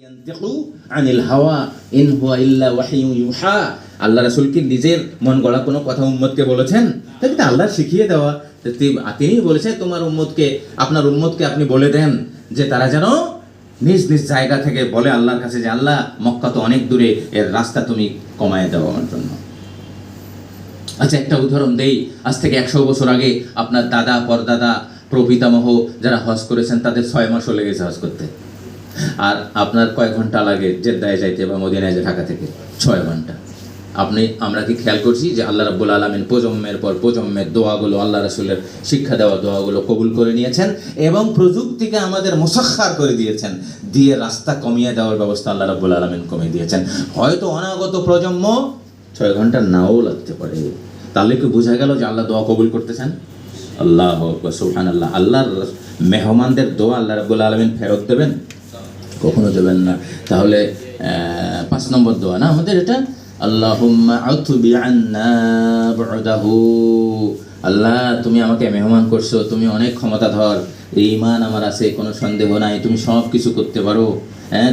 ইয়ান্তিকু আনিল হাওয়া ইন হুয়া ইল্লা ওয়াহিয়ুন ইউহা। আল্লাহ রাসূল কি নিজের মন গড়া কোনো কথা উম্মতকে বলেছেন? তাই তো আল্লাহ শিখিয়ে দেওয়া। তিনি বলেছেন তোমার উম্মতকে, আপনার উম্মতকে আপনি বলে দেন যে তারা যেন নিজ নিজ জায়গা থেকে বলে আল্লাহর কাছে যে আল্লাহ, মক্কা তো অনেক দূরে, এর রাস্তা তুমি কমায় দাও আমার জন্য। আচ্ছা, একটা উদাহরণ দেই। আজ থেকে 100 বছর আগে আপনার দাদা, পরদাদা, প্রপিতামহ যারা হজ করেছেন তাদের 6 মাসও লেগেছে হজ করতে। আর আপনার কয়েক ঘন্টা লাগে জেদ্দায় যাইতে বা মদিনায় যে ঢাকা থেকে? 6 ঘন্টা। আমরা কি খেয়াল করছি যে আল্লাহ রাব্বুল আলামিন প্রজন্মের পর প্রজন্মের দোয়াগুলো, আল্লাহ রাসূলের শিক্ষা দেওয়া দোয়াগুলো কবুল করে নিয়েছেন এবং প্রযুক্তিকে আমাদের মুসাখ্খার করে দিয়েছেন, দিয়ে রাস্তা কমিয়ে দেওয়ার ব্যবস্থা আল্লাহ রাব্বুল আলামিন কমিয়ে দিয়েছেন। হয়তো অনাগত প্রজন্ম 6 ঘন্টা নাও লাগতে পারে। তাহলে কি বোঝা গেল যে আল্লাহ দোয়া কবুল করতেছেন? আল্লাহু আকবার, সুবহানাল্লাহ। আল্লাহর মেহমানদের দোয়া আল্লাহ রাব্বুল আলামিন ফেরত দেবেন? কখনো দেবেন না। তাহলে 5 নম্বর দোয়া না আমাদের এটা, আল্লাহুম্মা আতবি আন্না বু'দাহু। আল্লাহ, তুমি আমাকে মেহমান করছো, তুমি অনেক ক্ষমতাধর, ঈমান আমার আছে, কোনো সন্দেহ নাই, তুমি সব কিছু করতে পারো।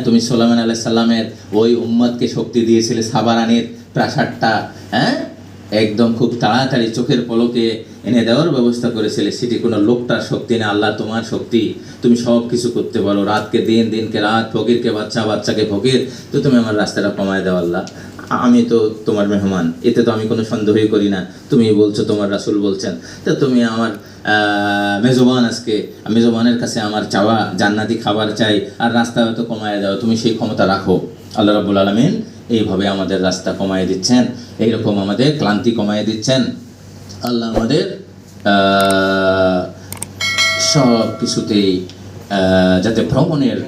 তুমি সুলাইমান আলাইহিস সালামের ওই উম্মতকে শক্তি দিয়েছিলে, সাবারানের প্রাসাদটা একদম খুব তাড়াতাড়ি চোখের পলকে এনে দেওয়ার ব্যবস্থা করেছিলে। সেটি কোনো লোকটার শক্তি না, আল্লাহ তোমার শক্তি, তুমি সব কিছু করতে পারো। রাতকে দিন, দিনকে রাত, ফকিরকে বাচ্চা, বাচ্চাকে ফকির। তো তুমি আমার রাস্তাটা কমায় দাও আল্লাহ। আমি তো তোমার মেহমান, এতে তো আমি কোনো সন্দেহই করি না। তুমি বলছো, তোমার রাসূল বলছেন, তো তুমি আমার মেজবান। আজকে মেজবানের কাছে আমার চাওয়া জান্নাতি খাবার চাই, আর রাস্তা হয়তো কমায় দাও, তুমি সেই ক্ষমতা রাখো। আল্লাহ রাব্বুল আলামিন এইভাবে আমাদের রাস্তা কমায় দিচ্ছেন, এইরকম আমাদের ক্লান্তি কমায় দিচ্ছেন। আল্লাহ আমাদের সব কিছুতেই যাতে ভ্রমণের